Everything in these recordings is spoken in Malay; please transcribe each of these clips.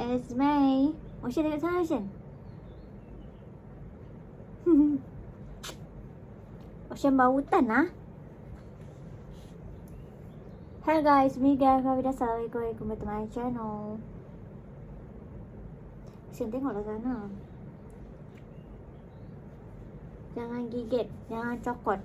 It's May. Ocean tengok sana, Ocean. Ocean bau hutan lah. Hello guys, me guys, Assalamualaikum back to my channel. Ocean tengoklah sana. Jangan gigit, jangan cokot.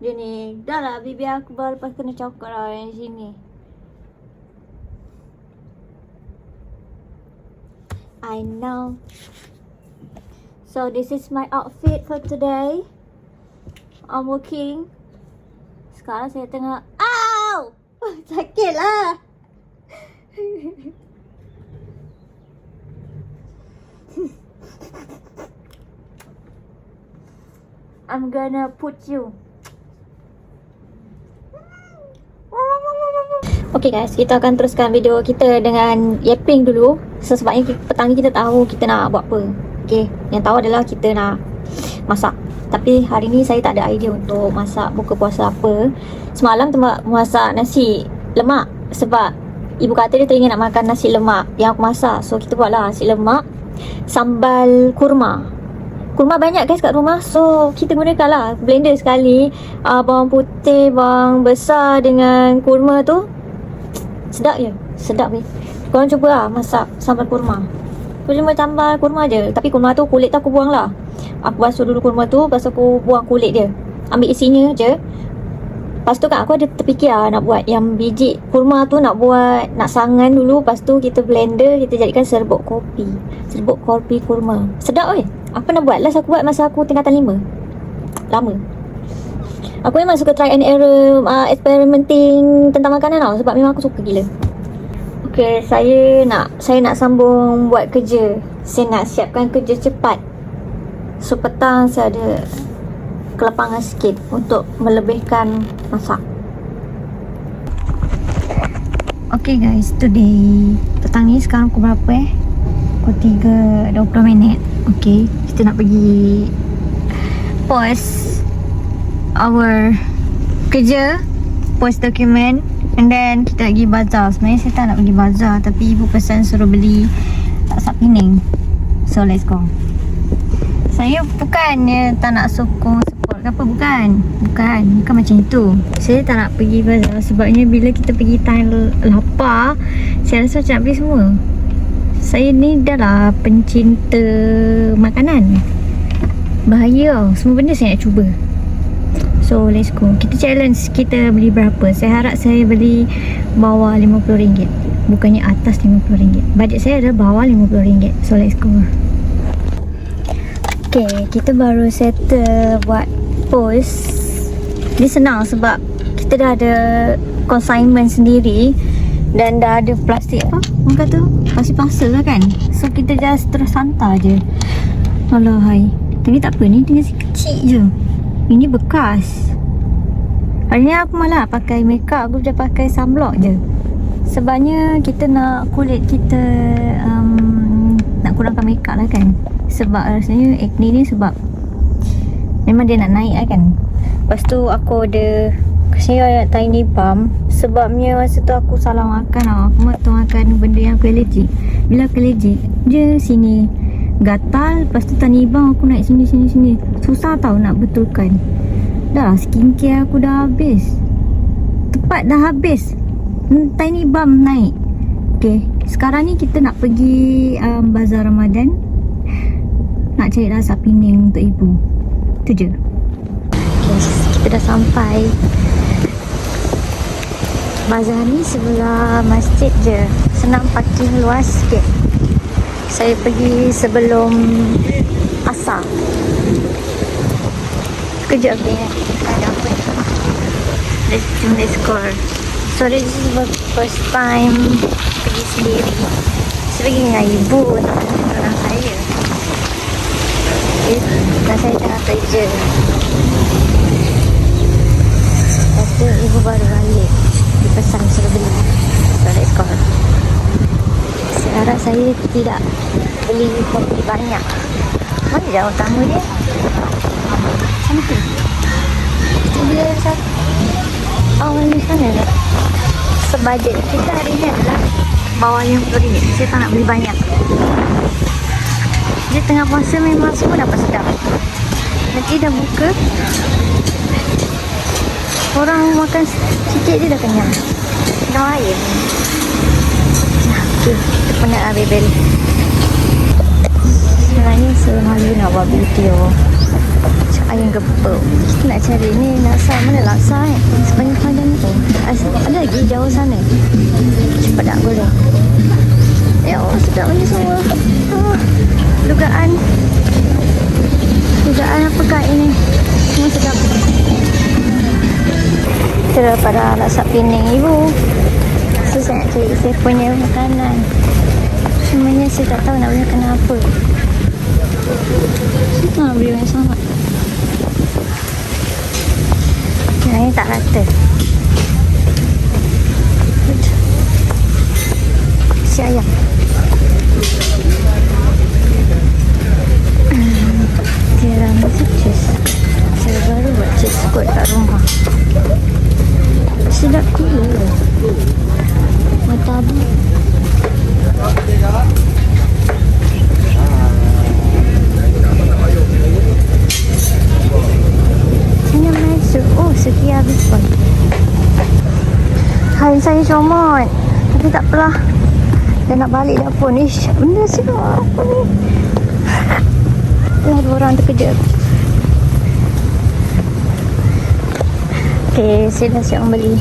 Dia ni, dah lah bibi aku baru lepas kena cokot lah yang sini. I know. So this is my outfit for today. I'm working. Sekarang saya tengah, ow! Sakit lah. I'm gonna put you. Okay guys, kita akan teruskan video kita dengan yapping dulu. Sebabnya petang ni kita tahu kita nak buat apa. Okay, yang tahu adalah kita nak masak. Tapi hari ni saya tak ada idea untuk masak buka puasa apa. Semalam masak nasi lemak. Sebab ibu kata dia teringin nak makan nasi lemak yang aku masak. So kita buatlah nasi lemak sambal kurma. Kurma banyak guys kat rumah. So kita gunakan lah blender sekali. Bawang putih, bawang besar dengan kurma tu. Sedap je. Sedap weh. Korang cuba lah masak sambal kurma. Aku cuma tambah kurma je. Tapi kurma tu kulit tu aku buang lah. Aku basuh dulu kurma tu. Lepas tu aku buang kulit dia. Ambil isinya je. Lepas tu kan aku ada terfikir lah nak buat yang biji kurma tu nak buat, nak sangan dulu. Lepas tu kita blender, kita jadikan serbuk kopi. Serbuk kopi kurma. Sedap weh. Apa nak buat? Last aku buat masa aku tingkatan 5. Lama. Aku memang suka try and error, experimenting tentang makanan tau. Sebab memang aku suka gila. Okay, saya nak sambung buat kerja. Saya nak siapkan kerja cepat. So petang saya ada kelapangan sikit untuk melebihkan masak. Okay guys, today petang ni sekarang pukul berapa Pukul 3:20 minit. Okay, kita nak pergi post our kerja, post dokumen, and then kita pergi bazar. Sebenarnya saya tak nak pergi bazar, tapi ibu pesan suruh beli tak pining. So let's go. Saya bukannya tak nak sokong support ke apa, bukan macam itu. Saya tak nak pergi bazar sebabnya bila kita pergi time lapar, saya rasa macam nak beli semua. Saya ni dah lah pencinta makanan. Bahaya tau, semua benda saya nak cuba. So let's go. Kita challenge kita beli berapa. Saya harap saya beli bawah RM50. Bukannya atas RM50. Bajet saya ada bawah RM50. So let's go. Okay, kita baru settle buat post. Ni senang sebab kita dah ada consignment sendiri. Dan dah ada plastik apa? Orang kata plastik pasal lah kan. So kita just terus hantar je. Alahai. Tapi tak apa, ni tinggal kecil je. Ini bekas. Hari ni aku malah pakai makeup. Aku dah pakai sunblock je. Sebabnya kita nak kulit kita nak kurangkan makeup lah kan. Sebab rasanya acne ni sebab memang dia nak naik lah kan. Lepas tu aku ada saya ada tiny bump. Sebabnya masa tu aku salah makan lah. Aku makan benda yang aku allergic. Bila aku allergic, dia sini gatal. Lepas tu tiny bump aku naik sini. Susah tau nak betulkan. Dah skincare aku dah habis. Tepat dah habis. Tiny bump naik. Okay, sekarang ni kita nak pergi bazar Ramadan. Nak cari rasa pining untuk ibu. Tu je. Okay, kita dah sampai. Bazar ni sebelah masjid je. Senang parking luas sikit. Saya pergi sebelum asar. Kejap ni ada apa. Let's go. So this is the first time pergi sendiri. Saya pergi dengan ibu, teman-teman saya. Okay, dan saya tengah kerja. Lepas tu ibu baru balik. Dipesan suruh beli. So let's go. Saya harap saya tidak beli kopi banyak. Mana jauh utama dia? Macam tu. Mana nak? Sebajet kita hari ni adalah bawah RM50. Saya tak nak beli banyak. Dia tengah puasa memang semua dapat sedap. Nanti dah buka, orang makan sikit je dah kenyang. Dah air. Okay, kita penat lah bebel. Sebenarnya saya malu nak buat video macam ayam gepuk. Kita nak cari ni laksa. Mana laksa sepanjang panjang ni ada lagi jauh sana. Cepat nak goreng. Ya Allah, sedap ni semua. Dugaan apakah ini? Semua sedap. Kita pada laksa Penang ibu. Saya nak cari saya punya makanan. Sebenarnya saya tak tahu nak beli makanan apa. Saya tak nak beli banyak sangat. Yang ni tak rata. Si ayam. Tiramisu cheese. Saya baru buat cheese kot kat rumah. Sedap gila. Martabak. Senyum masuk. Oh, sekian habis pun. Hari saya comot. Tapi tak apalah. Dah nak balik dah pun. Ish, benda siapa apa ni? Dah dua orang terkejut. Okay, saya dah siap membeli.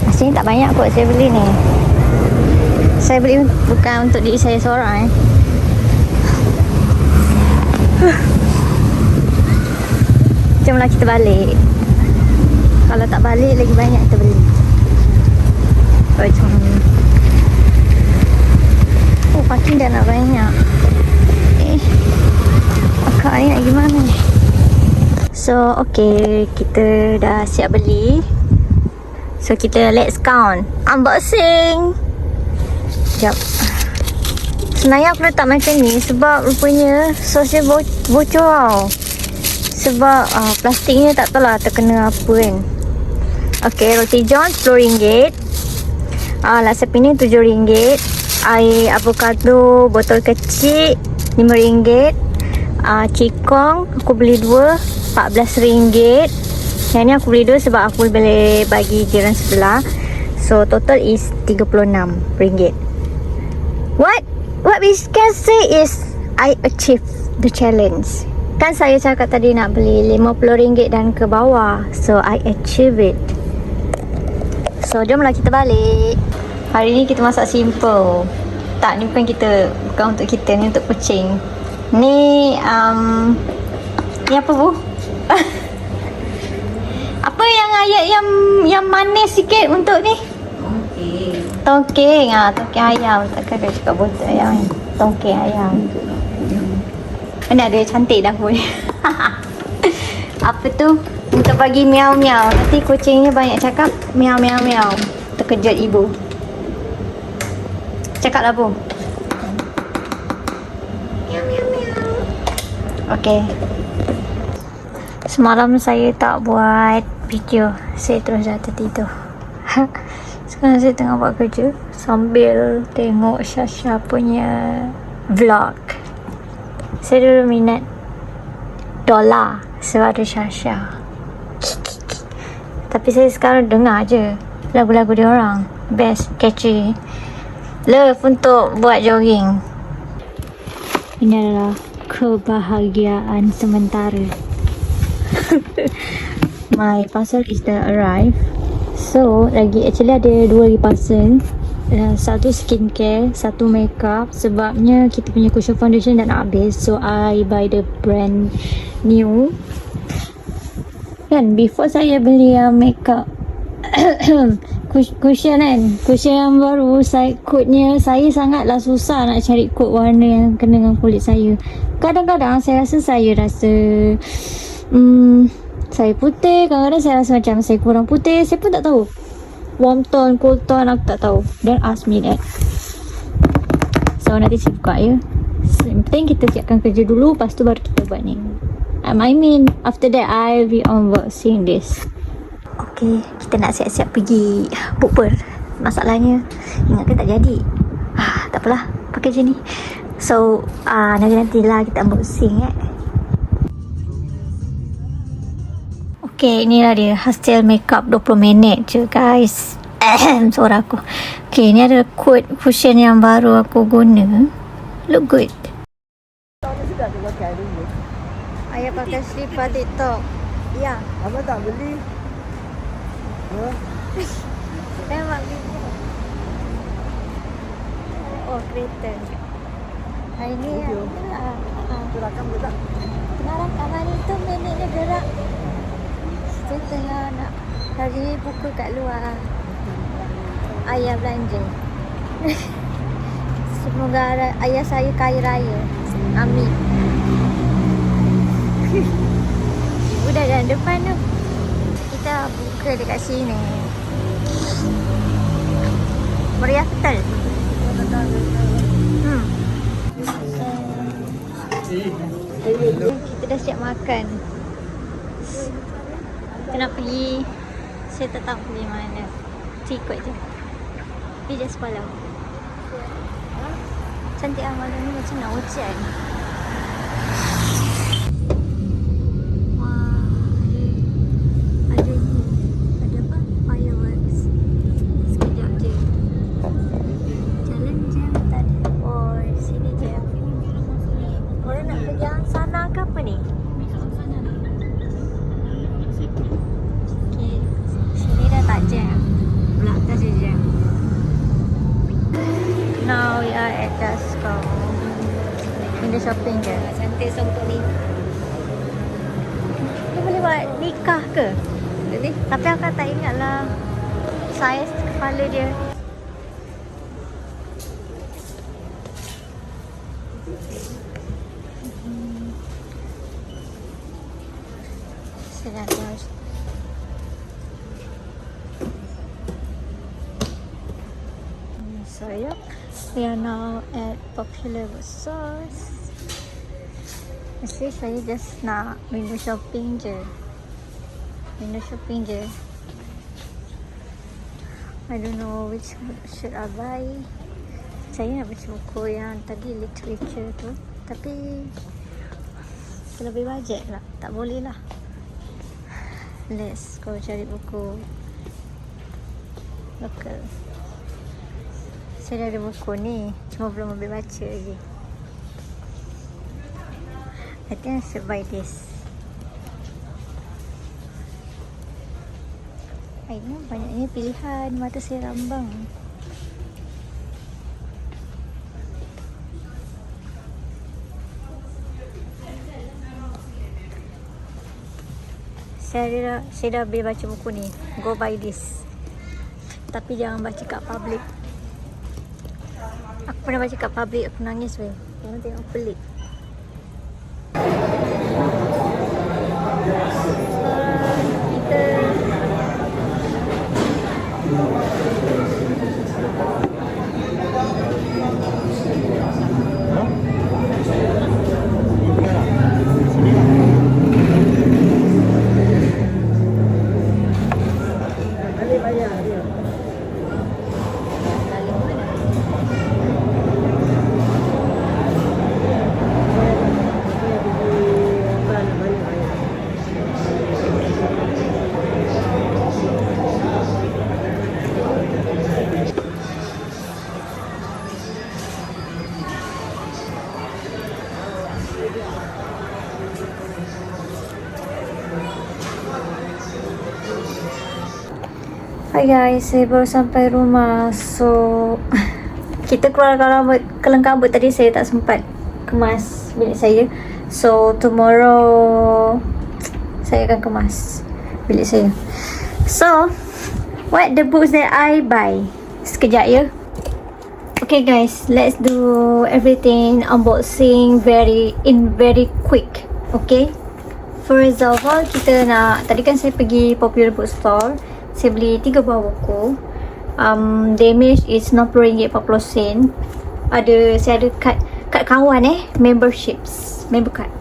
Asalnya tak banyak kot saya beli ni. Saya beli bukan untuk diri saya seorang Jomlah kita balik. Kalau tak balik lagi banyak kita beli. Macam ni. Oh, parking dah nak banyak. Akak ayat gimana? So, okay, kita dah siap beli. So, kita let's count. Unboxing. Sekejap. Sebenarnya aku letak macam ni sebab rupanya sos dia bocor tau. Sebab plastiknya tak tahu lah terkena apa kan. Okay, roti john RM10. Laksa Penang RM7. Air avocado botol kecil RM5. Cikong aku beli 2 RM14. Yang ni aku beli 2 sebab aku boleh bagi jiran sebelah. So total is RM36. What we can say is I achieved the challenge. Kan saya cakap tadi nak beli RM50 dan ke bawah. So I achieve it. So jomlah kita balik. Hari ni kita masak simple. Tak, ni bukan untuk kita, ni untuk kucing. Ni ni apa bu? Apa yang ayat yang manis sikit untuk ni? Tongking. Tongking ayam. Takkan dia cakap botak ayam ni. Tongking ayam. Ini ada cantik dah pun. Apa tu? Untuk bagi miau-miau. Nanti kucingnya banyak cakap miau-miau-miau. Terkejut ibu. Cakaplah bu. Miau-miau-miau. Okay. Semalam saya tak buat video. Saya terus dah tertidur. Sekarang saya tengah buat kerja sambil tengok Syasha punya vlog. Saya dulu minat Dola sebab ada Syasha. Tapi saya sekarang dengar je lagu-lagu dia orang. Best, catchy. Love untuk buat jogging. Ini adalah kebahagiaan sementara. My parcel is dah arrive. So, actually ada 2 lagi parcel. Satu skincare, satu makeup. Sebabnya kita punya cushion foundation dah nak habis. So, I buy the brand new. Kan, before saya beli makeup cushion kan, cushion yang baru, kod-nya saya sangatlah susah nak cari kod warna yang kena dengan kulit saya. Kadang-kadang saya rasa saya putih, kadang-kadang saya rasa macam saya kurang putih. Saya pun tak tahu warm tone, cool tone, aku tak tahu. Don't ask me that. So nanti saya buka ya. Yang penting kita siapkan kerja dulu, lepas tu baru kita buat ni. I mean after that I'll be unboxing this. Okay, kita nak siap-siap pergi bukber. Masalahnya ingatkan tak jadi. Tak apalah, pakai je ni. So nanti-nantilah kita unboxing Okay, inilah dia hasil makeup 20 minit je guys. Suara aku. Okay, ni ada code cushion yang baru aku guna. Look good. Ayah pakai slipper TikTok. Ya. Abang tak beli. Memang gitu. Oh, kereta. Hari ni Tu rakam ke tak? tengah rakaman itu minitnya gerak. Kita tengah nak hari ni buku kat luar. Ayah belanja. Semoga ayah saya kaya raya. Amin. Udah dalam depan tu. Kita buka dekat sini. Meriah betul. Kita dah siap makan. Kita nak pergi. Saya tak tahu pergi mana. Ikut je. Pergi just Palau. Cantik lah malam ni, macam nak hujan. Wah, ada ni. Ada apa? Fireworks. Sekejap je. Jalan jam tak ada. Oh, sini jam. Orang nak pergi yang sana ke apa ni? Okay. Sini dah tak jam. Belah atas je jam. Now we are at Dasco. Window shopping je. Cantik songkok ni. Ni boleh buat nikah ke? Boleh. Tapi aku tak ingat lah saiz kepala dia. Sedap guys. So yeah, we are now at Popular Sauce. Actually saya just nak window shopping je. I don't know which should I buy. Saya nak baca buku yang tadi literature tu, tapi lebih bajet lah. Tak boleh lah. Let's go cari buku local. Saya dah ada buku ni, cuma belum ambil baca lagi. I think I should buy this. Ini banyaknya pilihan, mata saya rambang. Saya dah boleh baca buku ni. Go buy this. Tapi jangan baca kat public. Aku pernah baca kat public, aku nangis weh. Orang tengok pelik. Hai guys, saya baru sampai rumah. So kita keluar kelang kabut tadi, saya tak sempat kemas bilik saya. So tomorrow saya akan kemas bilik saya. So what the books that I buy? Sekejap ya. Okay guys, let's do everything unboxing very quick. Okay, first of all kita nak, tadi kan saya pergi Popular Bookstore. Saya beli 3 buah buku. Damage is RM90.40. Saya ada kad kawan member card.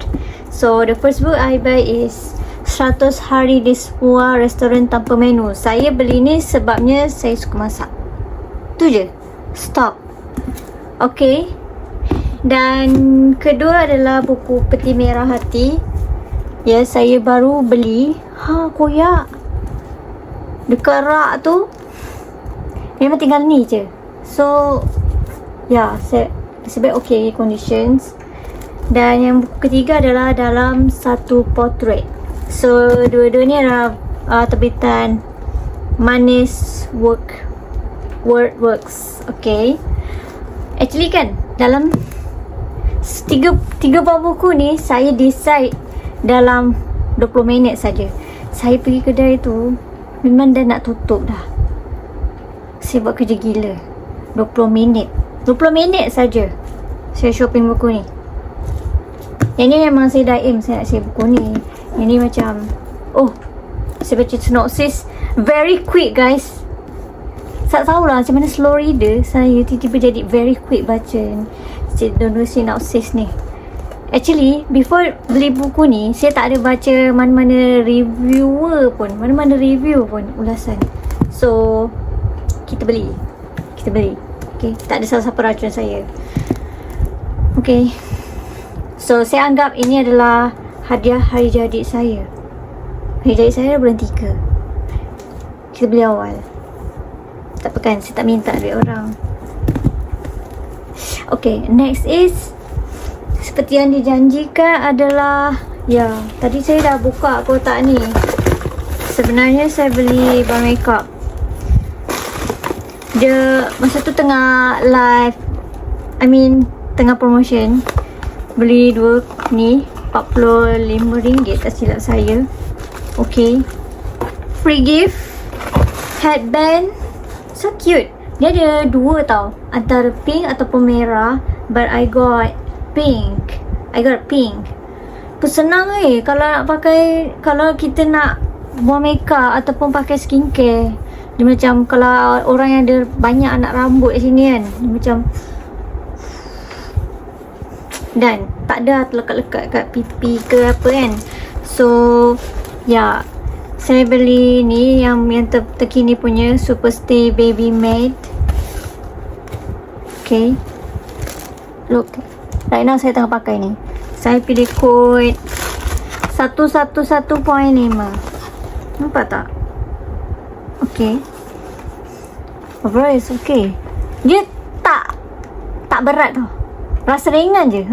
So the first book I buy is 100 hari di sebuah restoran tanpa menu. Saya beli ni sebabnya saya suka masak. Tu je. Stop. Okay. Dan kedua adalah buku Peti Merah Hati. Ya, saya baru beli. Koyak. Dekat rak tu memang tinggal ni je. So, ya, sebab okay conditions. Dan yang buku ketiga adalah dalam satu portrait. So, dua-dua ni adalah terbitan Manis Works. Okay. Actually kan, dalam tiga buah buku ni saya decide dalam 20 minit saja. Saya pergi kedai tu memang dah nak tutup dah. Saya buat kerja gila. 20 minit saja saya shopping buku ni. Yang ni memang saya dah aim saya nak share buku ni. Yang ni macam, saya baca synopsis very quick guys. Tak tahulah macam mana slow reader saya tiba-tiba jadi very quick baca dua synopsis ni. Actually, before beli buku ni, saya tak ada baca mana-mana review pun ulasan. So, kita beli. Okay, tak ada siapa racun saya. Okay. So, saya anggap ini adalah hadiah hari jadi saya. Hari jadi saya bulan 3. Kita beli awal. Tak apa kan, saya tak minta duit orang. Okay, next is seperti yang dijanjikan adalah, tadi saya dah buka kotak ni. Sebenarnya saya beli bahan makeup. Dia masa tu tengah live, tengah promotion. Beli dua ni RM45 tak silap saya. Okay. Free gift headband. So cute. Dia ada dua tau, antara pink ataupun merah. But I got pink. Senang kalau nak pakai, kalau kita nak buat makeup ataupun pakai skincare. Dia macam kalau orang yang ada banyak anak rambut kat sini kan, dia macam, dan tak ada terlekat-lekat kat pipi ke apa kan. So, saya beli ni yang terkini punya Superstay Baby Matte. Okay. Look. Right now saya tengah pakai ni. Saya pilih kod 111.5. Nampak tak? Okay. Overall it's okay. Dia tak berat tau. Rasa ringan je.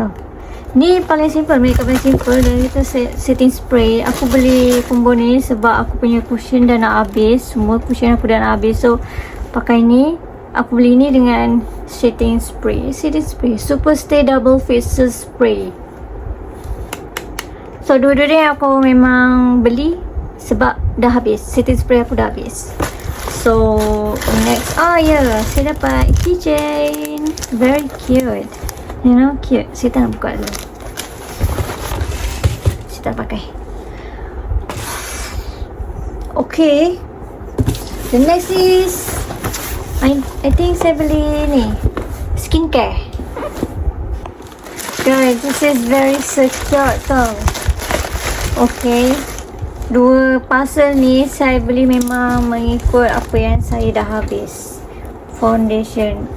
Ni paling simple, makeup paling simple. Dan kita setting spray. Aku beli combo ni sebab aku punya cushion dah nak habis. Semua cushion aku dah nak habis. So, pakai ni. Aku beli ni dengan setting spray. Superstay Double Faces Spray. So, dua-dua ni aku memang beli sebab dah habis. Setting spray aku dah habis. So, next. Saya dapat keychain. Very cute. Cute. Saya tak nak buka dulu. Saya tak pakai. Okay. The next is, I think saya beli ni, skincare. Guys, this is very secure tau. Okay. Dua parcel ni saya beli memang mengikut apa yang saya dah habis. Foundation,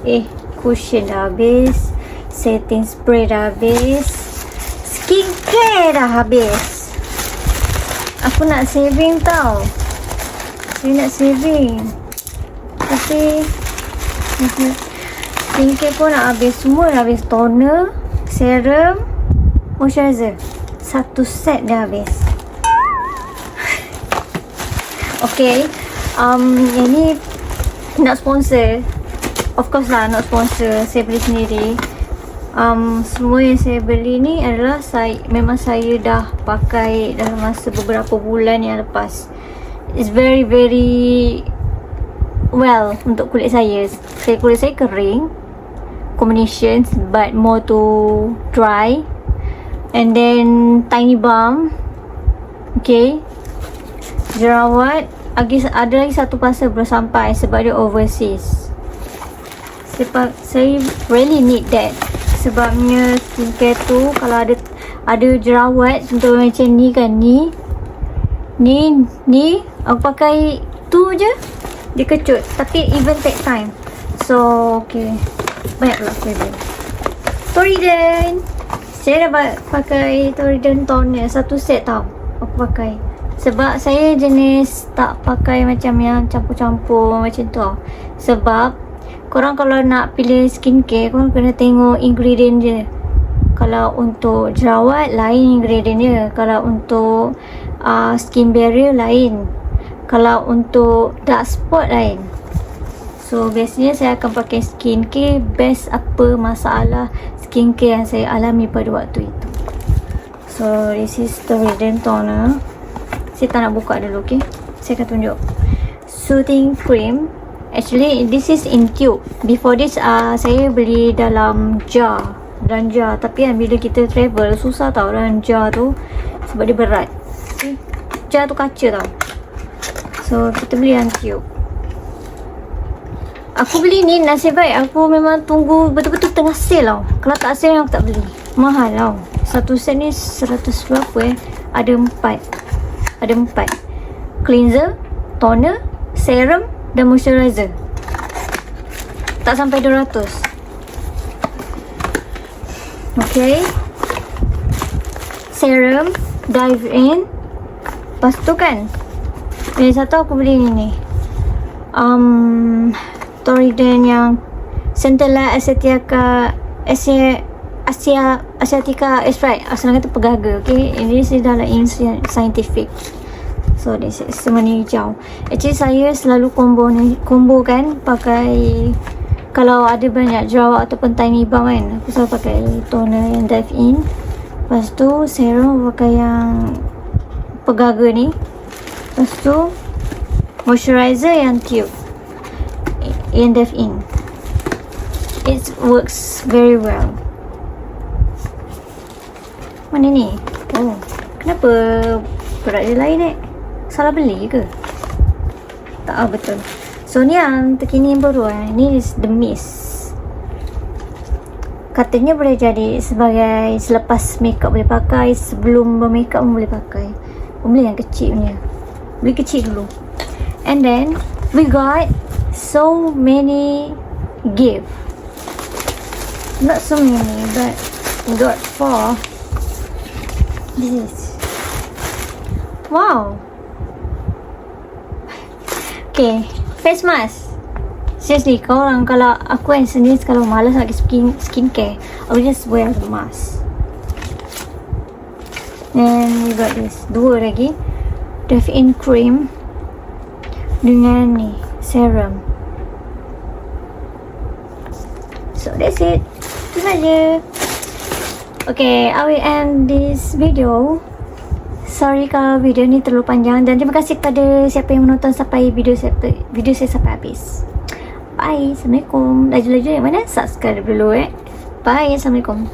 cushion dah habis. Setting spray dah habis. Skincare dah habis. Aku nak saving tau. Saya nak saving. Tapi skincare pun nak habis. Semua dah habis. Toner, serum, moisturizer. Satu set dah habis. Okay. Yang ni nak sponsor. Of course lah nak sponsor. Saya beli sendiri. Semua yang saya beli ni adalah memang saya dah pakai dalam masa beberapa bulan yang lepas. It's very very well untuk kulit saya. Kulit saya kering, combinations, but more to dry. And then tiny balm. Okay. Jerawat. Ada lagi satu pasal belum sampai sebab dia overseas. Saya really need that. Sebabnya skincare tu kalau ada jerawat contoh macam ni kan, ni Ni aku pakai tu je. Dia kecut. Tapi even take time. So, okay. Banyak pula flavor. Toriden. Saya dah pakai Toriden toner. Satu set tau. Aku pakai. Sebab saya jenis tak pakai macam yang campur-campur macam tu tau. Sebab korang kalau nak pilih skincare, korang kena tengok ingredient je. Kalau untuk jerawat, lain ingredient dia. Kalau untuk skin barrier, lain. Kalau untuk dark spot, lain. So, biasanya saya akan pakai skincare best apa masalah skincare yang saya alami pada waktu itu. So, this is Toriden toner. Saya tak nak buka dulu, okay? Saya akan tunjuk. Soothing cream. Actually, this is in tube. Before this, saya beli dalam jar. Dalam jar. Tapi kan, bila kita travel, susah tau dalam jar tu. Sebab dia berat. Okay? Jar tu kaca tau. So, kita beli dalam tube. Aku beli ni, nasib baik. Aku memang tunggu betul-betul tengah sale tau. Kalau tak sale, aku tak beli. Mahal tau. Satu set ni 100 berapa Ada 4. Ada 4. Cleanser, toner, serum dan moisturizer. Tak sampai 200. Okay. Serum, dive in. Lepas tu kan, yang satu aku beli ni. Toriden yang Centella Asiatica Extract. Senang kata pegaga. Okay. Ini dalam scientific. So this is warna hijau. Actually saya selalu combo kan pakai, kalau ada banyak jerawat ataupun tiny bump kan, aku selalu pakai toner yang dive in. Lepas tu serum pakai yang pegaga ni. Lepas tu moisturizer yang tube yang dive in. It works very well. Mana ni? Oh, kenapa berat dia lain Salah beli ke? Tak betul. So ni yang terkini yang baru ni is the mist. Katanya boleh jadi sebagai selepas makeup boleh pakai, sebelum bermakeup pun boleh pakai. Beli yang kecil punya. Beli kecil dulu. And then we got so many gift. Not so many, but we got 4. This is wow. Okay, face mask. Seriously, korang kalau aku yang sendiri kalau malas nak skincare, I will just wear the mask. And we got this. 2 lagi. Dive-in cream dengan ni serum. So that's it. Itu saja. Okay, I will end this video. Sorry kalau video ni terlalu panjang, dan terima kasih kepada siapa yang menonton sampai video saya sampai habis. Bye. Assalamualaikum. Laju-laju yang mana? Subscribe dulu Bye. Assalamualaikum.